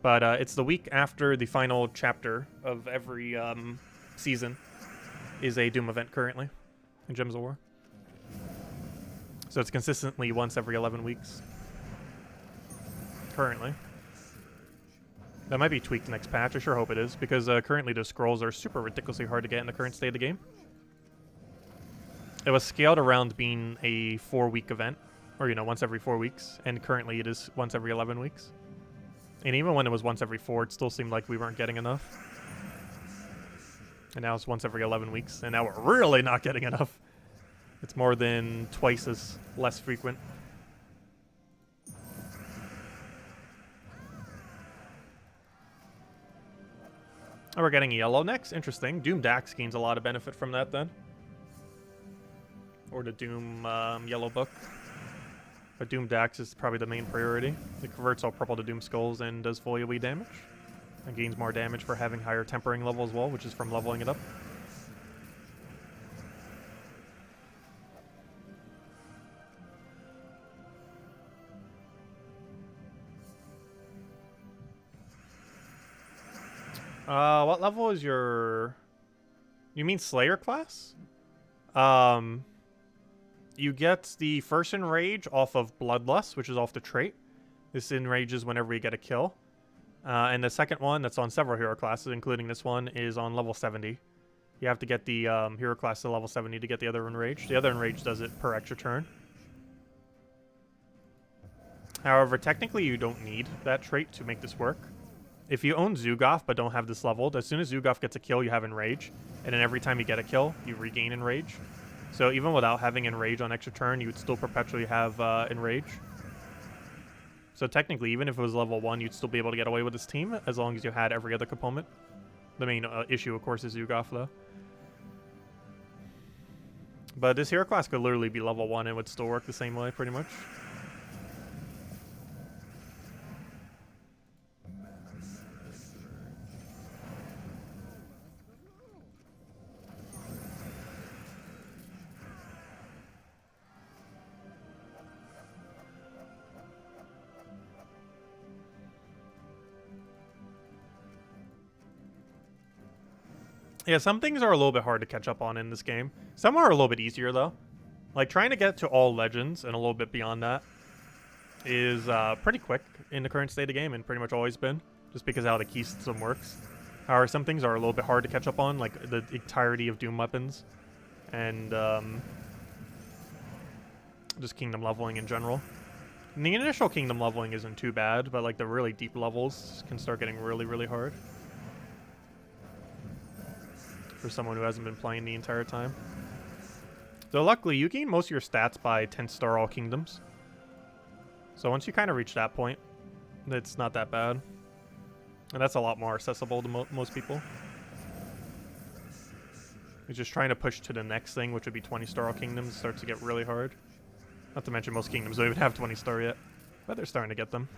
But it's the week after the final chapter of every season is a Doom event currently in Gems of War. So it's consistently once every 11 weeks. Currently. That might be tweaked next patch. I sure hope it is, because currently the scrolls are super ridiculously hard to get in the current state of the game. It was scaled around being a 4-week event, or, you know, once every 4 weeks, and currently it is once every 11 weeks. And even when it was once every 4, it still seemed like we weren't getting enough. And now it's once every 11 weeks, and now we're really not getting enough. It's more than twice as less frequent. Oh, we're getting yellow next. Interesting. Doom Dax gains a lot of benefit from that then. Or the Doom Yellow Book. But Doom Dax is probably the main priority. It converts all purple to Doom Skulls and does full AoE damage. And gains more damage for having higher tempering level as well, which is from leveling it up. What level is your... You mean Slayer class? You get the first Enrage off of Bloodlust, which is off the trait. This enrages whenever you get a kill. And the second one, that's on several hero classes, including this one, is on level 70. You have to get the hero class to level 70 to get the other Enrage. The other Enrage does it per extra turn. However, technically you don't need that trait to make this work. If you own Zugoff but don't have this leveled, as soon as Zugoff gets a kill, you have Enrage. And then every time you get a kill, you regain Enrage. So even without having Enrage on extra turn, you would still perpetually have Enrage. So technically, even if it was level 1, you'd still be able to get away with this team, as long as you had every other component. The main issue, of course, is Zugoff, though. But this hero class could literally be level 1 and would still work the same way, pretty much. Yeah, some things are a little bit hard to catch up on in this game. Some are a little bit easier, though. Like, trying to get to all legends and a little bit beyond that is pretty quick in the current state of the game, and pretty much always been, just because of how the key system works. However, some things are a little bit hard to catch up on, like the entirety of Doom weapons, and just kingdom leveling in general. And the initial kingdom leveling isn't too bad, but like the really deep levels can start getting really, really hard. For someone who hasn't been playing the entire time. So luckily, you gain most of your stats by 10-star all kingdoms. So once you kind of reach that point, it's not that bad. And that's a lot more accessible to most people. You're just trying to push to the next thing, which would be 20-star all kingdoms, starts to get really hard. Not to mention most kingdoms don't even have 20-star yet. But they're starting to get them.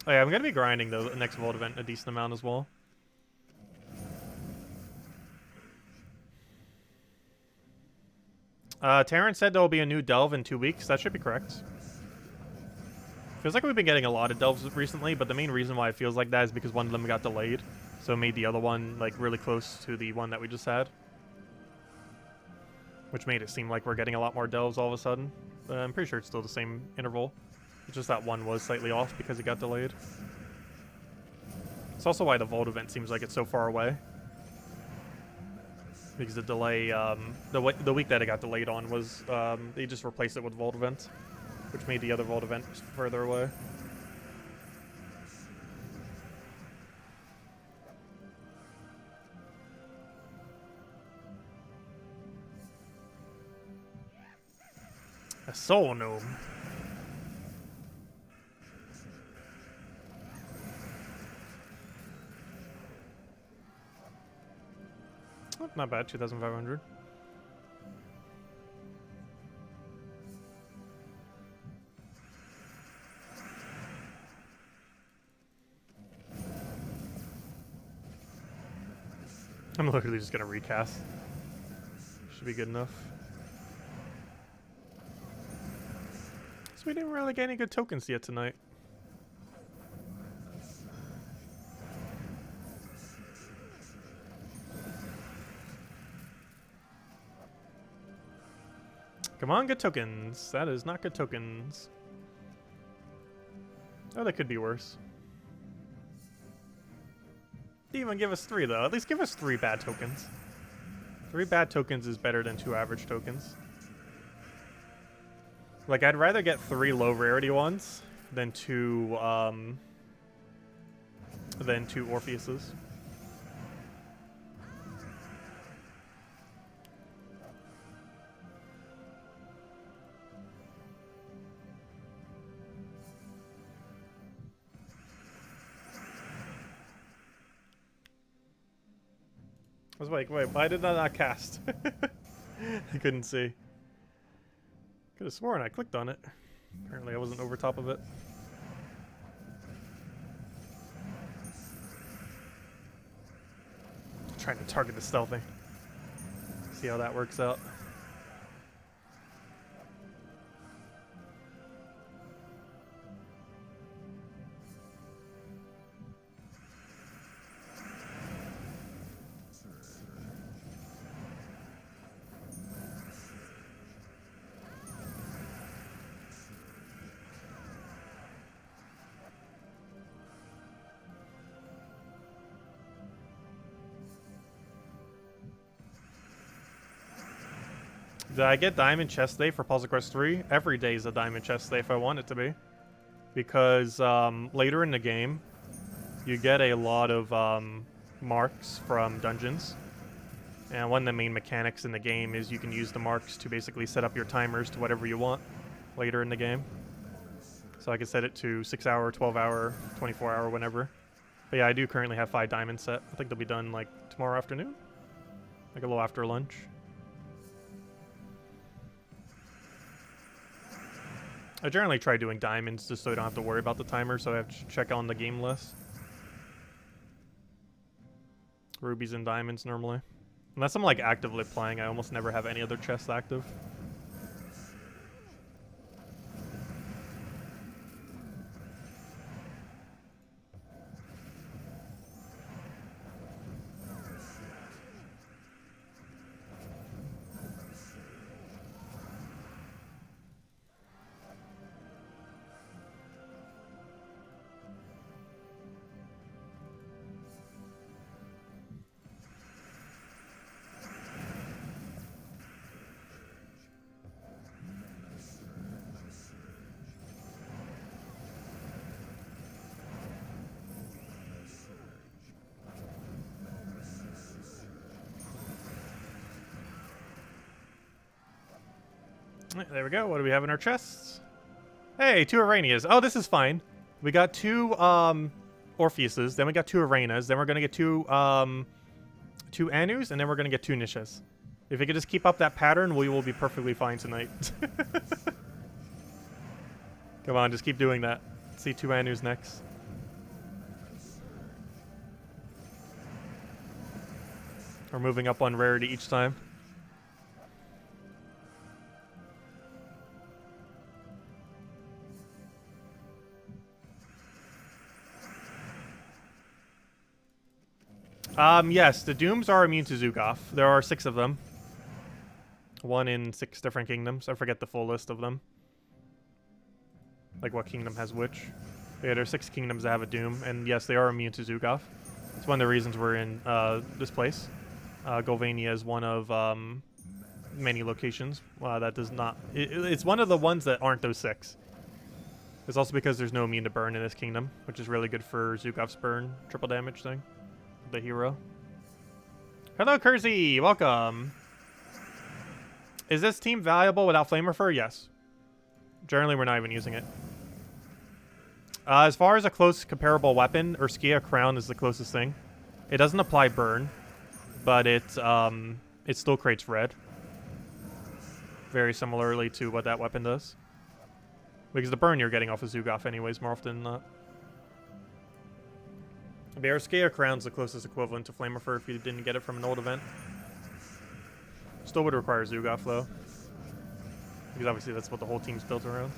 Oh yeah, I'm going to be grinding the next Vault event a decent amount as well. Terrence said there will be a new delve in 2 weeks. That should be correct. Feels like we've been getting a lot of delves recently, but the main reason why it feels like that is because one of them got delayed. So it made the other one like really close to the one that we just had. Which made it seem like we're getting a lot more delves all of a sudden. But I'm pretty sure it's still the same interval. It's just that one was slightly off because it got delayed. It's also why the Vault event seems like it's so far away. Because the delay, the week that it got delayed on was, they just replaced it with Vault event, which made the other Vault event further away. A soul gnome. Oh, not bad, 2,500. I'm literally just gonna recast. Should be good enough. So we didn't really get any good tokens yet tonight. Come on, good tokens. That is not good tokens. Oh, that could be worse. Didn't even give us 3 though. At least give us 3 bad tokens. 3 bad tokens is better than 2 average tokens. Like, I'd rather get 3 low rarity ones than 2 Orpheuses. I was like, wait, why did I not cast? I couldn't see. Could have sworn I clicked on it. Apparently I wasn't over top of it. Trying to target the stealthing. See how that works out. Did I get Diamond Chest Day for Puzzle Quest 3? Every day is a Diamond Chest Day if I want it to be. Because later in the game, you get a lot of marks from dungeons. And one of the main mechanics in the game is you can use the marks to basically set up your timers to whatever you want later in the game. So I can set it to 6 hour, 12 hour, 24 hour, whenever. But yeah, I do currently have 5 diamonds set. I think they'll be done like tomorrow afternoon. Like a little after lunch. I generally try doing diamonds just so I don't have to worry about the timer, so I have to check on the game list. Rubies and diamonds normally. Unless I'm like actively playing, I almost never have any other chests active. There we go. What do we have in our chests? Hey, 2 Aranias. Oh, this is fine. We got 2 Orpheuses, then we got 2 Arenas, then we're gonna get 2 Anus, and then we're gonna get 2 Nishes. If we could just keep up that pattern, we will be perfectly fine tonight. Come on, just keep doing that. Let's see 2 Anus next. We're moving up on rarity each time. Yes, the Dooms are immune to Zugoff. There are 6 of them. 1 in 6 different kingdoms. I forget the full list of them. Like what kingdom has which. Yeah, there are 6 kingdoms that have a Doom, and yes, they are immune to Zugoff. It's one of the reasons we're in this place. Golvania is one of many locations that does not... It's one of the ones that aren't those 6. It's also because there's no immune to burn in this kingdom, which is really good for Zugoff's burn triple damage thing. The hero. Hello, Kersey. Welcome. Is this team valuable without Flamer Fur? Yes. Generally, we're not even using it. As far as a close comparable weapon, Urskia Crown is the closest thing. It doesn't apply burn, but it still creates red. Very similarly to what that weapon does. Because the burn you're getting off of Zugoff anyways, more often than not. The Urskia Crown's the closest equivalent to Flamer Fur if you didn't get it from an old event. Still would require Zugoff though. Because obviously that's what the whole team's built around.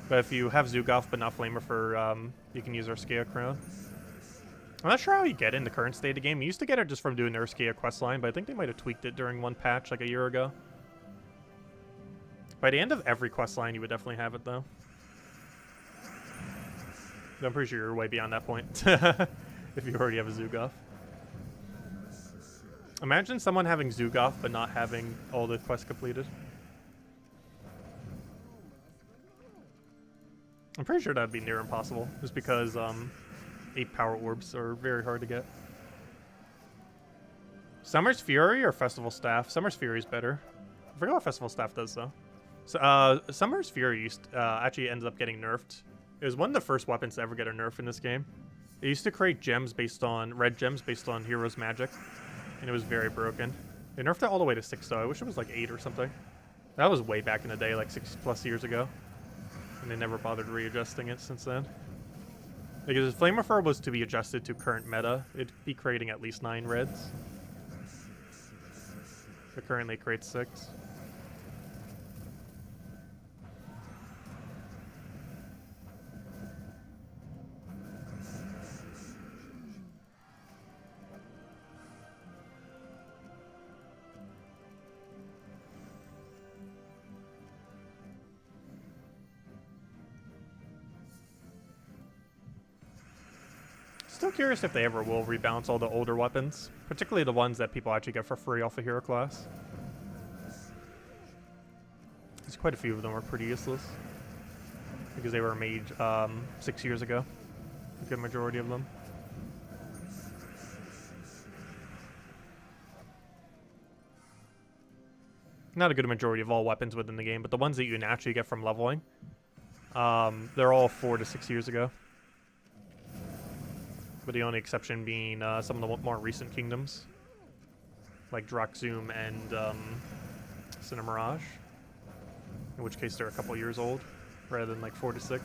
But if you have Zugoff but not Flamer Fur, you can use Urskia Crown. I'm not sure how you get it in the current state of the game. You used to get it just from doing the Urskia questline, but I think they might have tweaked it during one patch like a year ago. By the end of every questline, you would definitely have it though. I'm pretty sure you're way beyond that point. if you already have a Zugoff. Imagine someone having Zugoff but not having all the quests completed. I'm pretty sure that'd be near impossible, just because 8 power orbs are very hard to get. Summer's Fury or Festival Staff? Summer's Fury is better. I forget what Festival Staff does though. So Summer's Fury actually ended up getting nerfed. It was one of the first weapons to ever get a nerf in this game. It used to create gems based on red gems based on heroes' magic, and it was very broken. They nerfed it all the way to 6 though. I wish it was like 8 or something. That was way back in the day, like 6+ years ago. And they never bothered readjusting it since then. Because if Flamethrower was to be adjusted to current meta, it'd be creating at least 9 reds. It currently creates 6. Still curious if they ever will rebalance all the older weapons, particularly the ones that people actually get for free off the hero class. There's quite a few of them are pretty useless because they were made 6 years ago. A good majority of them. Not a good majority of all weapons within the game, but the ones that you naturally get from leveling, they're all 4 to 6 years ago. But the only exception being some of the more recent kingdoms, like Drakzoom and Cinder Mirage, in which case they're a couple years old, rather than like 4 to 6.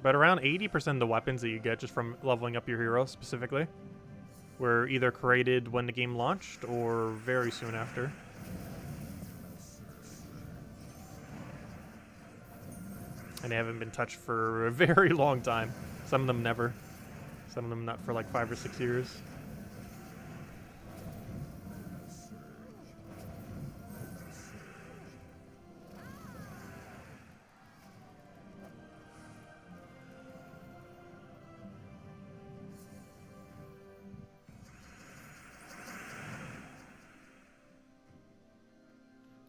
But around 80% of the weapons that you get just from leveling up your hero specifically were either created when the game launched or very soon after. And they haven't been touched for a very long time. Some of them never. Some of them not for like 5 or 6 years.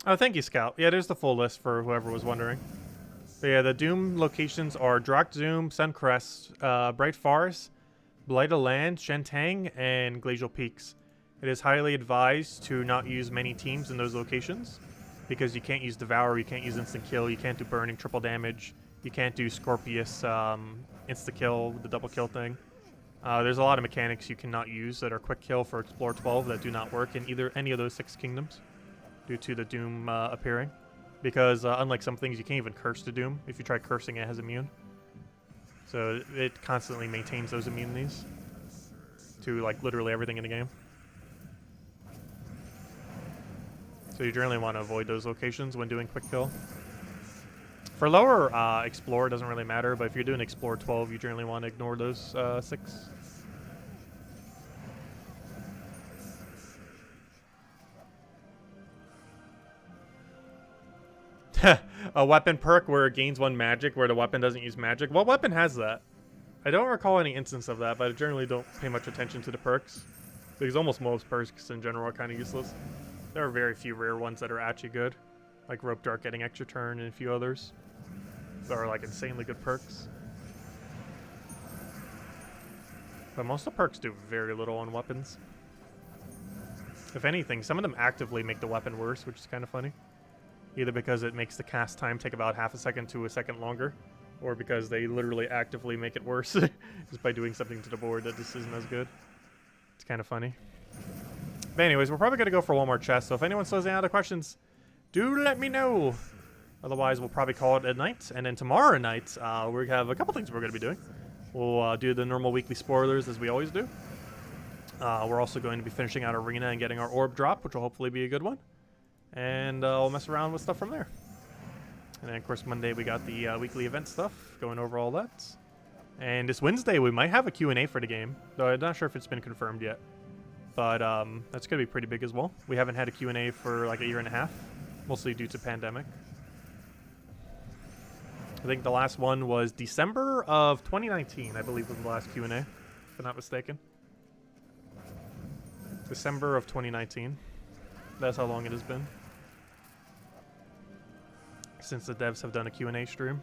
Oh, thank you, Scout. Yeah, there's the full list for whoever was wondering. But yeah, the Doom locations are Drakzoom, Suncrest, Bright Forest, Blighted Land, Shentang, and Glacial Peaks. It is highly advised to not use many teams in those locations because you can't use Devour, you can't use Instant Kill, you can't do Burning triple damage, you can't do Scorpius Insta Kill, the double kill thing. There's a lot of mechanics you cannot use that are quick kill for Explore 12 that do not work in any of those 6 kingdoms due to the Doom appearing. Because unlike some things, you can't even curse the Doom. If you try cursing, it has immune. So it constantly maintains those immunities to like literally everything in the game. So you generally want to avoid those locations when doing quick kill. For lower Explore, it doesn't really matter, but if you're doing Explore 12, you generally want to ignore those 6. A weapon perk where it gains 1 magic where the weapon doesn't use magic. What weapon has that? I don't recall any instance of that, but I generally don't pay much attention to the perks. Because almost most perks in general are kind of useless. There are very few rare ones that are actually good. Like Rope Dart getting extra turn and a few others. That are like insanely good perks. But most of the perks do very little on weapons. If anything, some of them actively make the weapon worse, which is kind of funny. Either because it makes the cast time take about half a second to a second longer, or because they literally actively make it worse just by doing something to the board that just isn't as good. It's kind of funny. But anyways, we're probably going to go for one more chest, so if anyone still has any other questions, do let me know. Otherwise, we'll probably call it at night, and then tomorrow night, we have a couple things we're going to be doing. We'll do the normal weekly spoilers as we always do. We're also going to be finishing out Arena and getting our orb drop, which will hopefully be a good one. And we'll mess around with stuff from there. And then, of course, Monday we got the weekly event stuff, going over all that. And this Wednesday we might have a Q&A for the game, though I'm not sure if it's been confirmed yet. But that's going to be pretty big as well. We haven't had a Q&A for like a year and a half, mostly due to pandemic. I think the last one was December of 2019, I believe was the last Q&A, if I'm not mistaken. December of 2019. That's how long it has been since the devs have done a Q&A stream.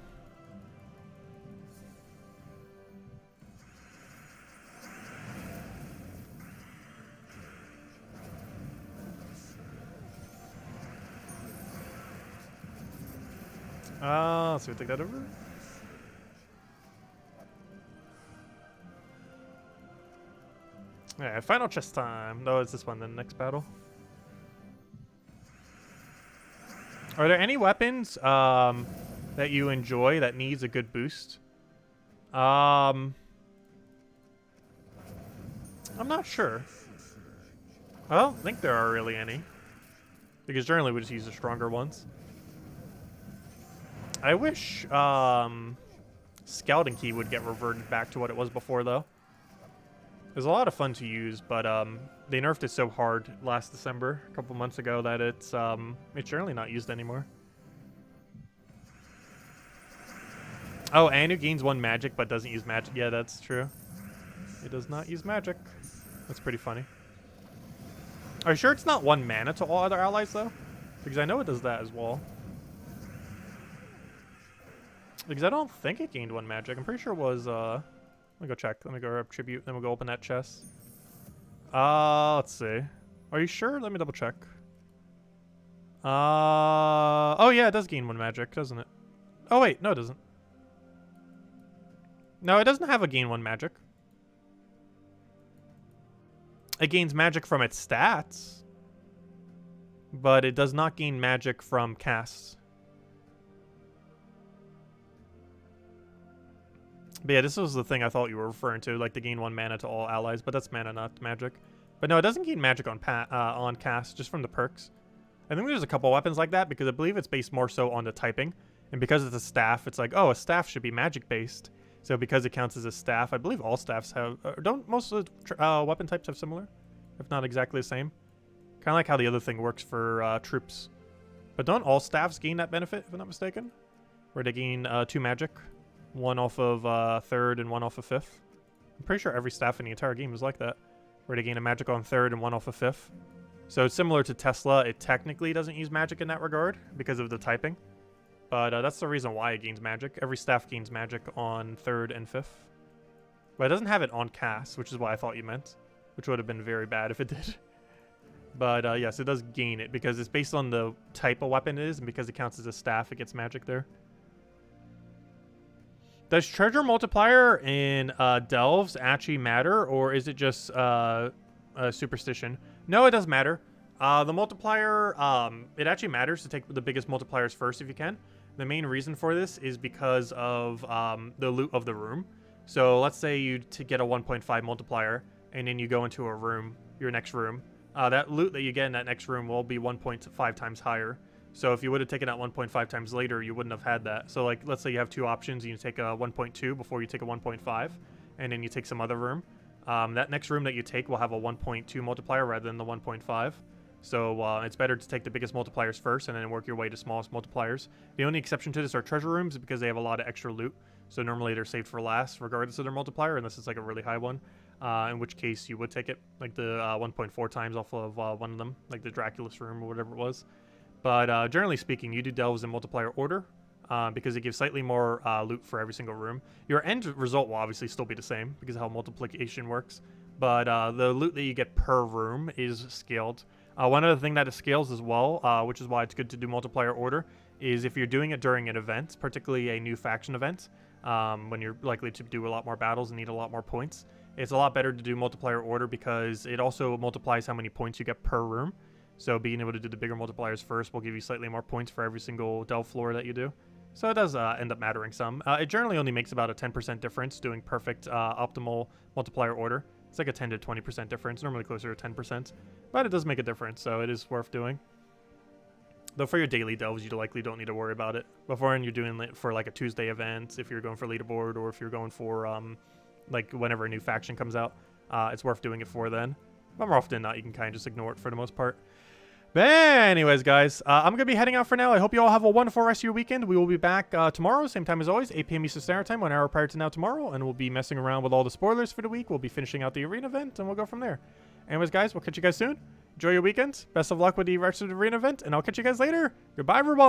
Let's see if we take that over. Alright, final chess time. No, it's this one, the next battle. Are there any weapons that you enjoy that needs a good boost? I'm not sure. I don't think there are really any. Because generally we just use the stronger ones. I wish Scouting Key would get reverted back to what it was before, though. It was a lot of fun to use, but they nerfed it so hard last December, a couple months ago, that it's generally not used anymore. Oh, and it gains 1 magic, but doesn't use magic. Yeah, that's true. It does not use magic. That's pretty funny. Are you sure it's not 1 mana to all other allies, though? Because I know it does that as well. Because I don't think it gained 1 magic. I'm pretty sure it was, let me go check. Let me go grab tribute, then we'll go open that chest. Let's see. Are you sure? Let me double check. Oh yeah, it does gain 1 magic, doesn't it? Oh wait, no it doesn't. No, it doesn't have a gain 1 magic. It gains magic from its stats, but it does not gain magic from casts. But yeah, this was the thing I thought you were referring to, like the gain 1 mana to all allies, but that's mana, not magic. But no, it doesn't gain magic on on cast, just from the perks. I think there's a couple weapons like that, because I believe it's based more so on the typing. And because it's a staff, it's like, oh, a staff should be magic-based. So because it counts as a staff, I believe all staffs have... don't most of the weapon types have similar? If not exactly the same? Kind of like how the other thing works for troops. But don't all staffs gain that benefit, if I'm not mistaken? Where they gain 2 magic. 1 off of 3rd and 1 off of 5th. I'm pretty sure every staff in the entire game is like that. Where they gain a magic on 3rd and 1 off of 5th. So similar to Tesla, it technically doesn't use magic in that regard because of the typing. But that's the reason why it gains magic. Every staff gains magic on 3rd and 5th. But it doesn't have it on cast, which is what I thought you meant. Which would have been very bad if it did. But yes, it does gain it because it's based on the type of weapon it is. And because it counts as a staff, it gets magic there. Does treasure multiplier in delves actually matter, or is it just a superstition? No, it does matter. The multiplier, it actually matters to take the biggest multipliers first if you can. The main reason for this is because of the loot of the room. So let's say you get a 1.5 multiplier, and then you go into a room, your next room. That loot that you get in that next room will be 1.5 times higher. So if you would have taken that 1.5 times later, you wouldn't have had that. So like, let's say you have 2 options. You take a 1.2 before you take a 1.5, and then you take some other room. That next room that you take will have a 1.2 multiplier rather than the 1.5. So it's better to take the biggest multipliers first and then work your way to smallest multipliers. The only exception to this are treasure rooms because they have a lot of extra loot. So normally they're saved for last regardless of their multiplier, unless it's like a really high one. In which case you would take it, like the 1.4 times off of one of them, like the Dracula's room or whatever it was. But generally speaking, you do delves in multiplier order because it gives slightly more loot for every single room. Your end result will obviously still be the same because of how multiplication works. But the loot that you get per room is scaled. One other thing that it scales as well, which is why it's good to do multiplier order, is if you're doing it during an event, particularly a new faction event, when you're likely to do a lot more battles and need a lot more points, it's a lot better to do multiplier order because it also multiplies how many points you get per room. So being able to do the bigger multipliers first will give you slightly more points for every single delve floor that you do. So it does end up mattering some. It generally only makes about a 10% difference doing perfect optimal multiplier order. It's like a 10 to 20% difference, normally closer to 10%. But it does make a difference, so it is worth doing. Though for your daily delves, you likely don't need to worry about it. Before when you're doing it for like a Tuesday event, if you're going for leaderboard, or if you're going for like whenever a new faction comes out, it's worth doing it for then. But more often than not, you can kind of just ignore it for the most part. But anyways, guys, I'm going to be heading out for now. I hope you all have a wonderful rest of your weekend. We will be back tomorrow, same time as always, 8 p.m. Eastern Standard Time, 1 hour prior to now tomorrow, and we'll be messing around with all the spoilers for the week. We'll be finishing out the arena event, and we'll go from there. Anyways, guys, we'll catch you guys soon. Enjoy your weekend. Best of luck with the rest of the arena event, and I'll catch you guys later. Goodbye, everyone.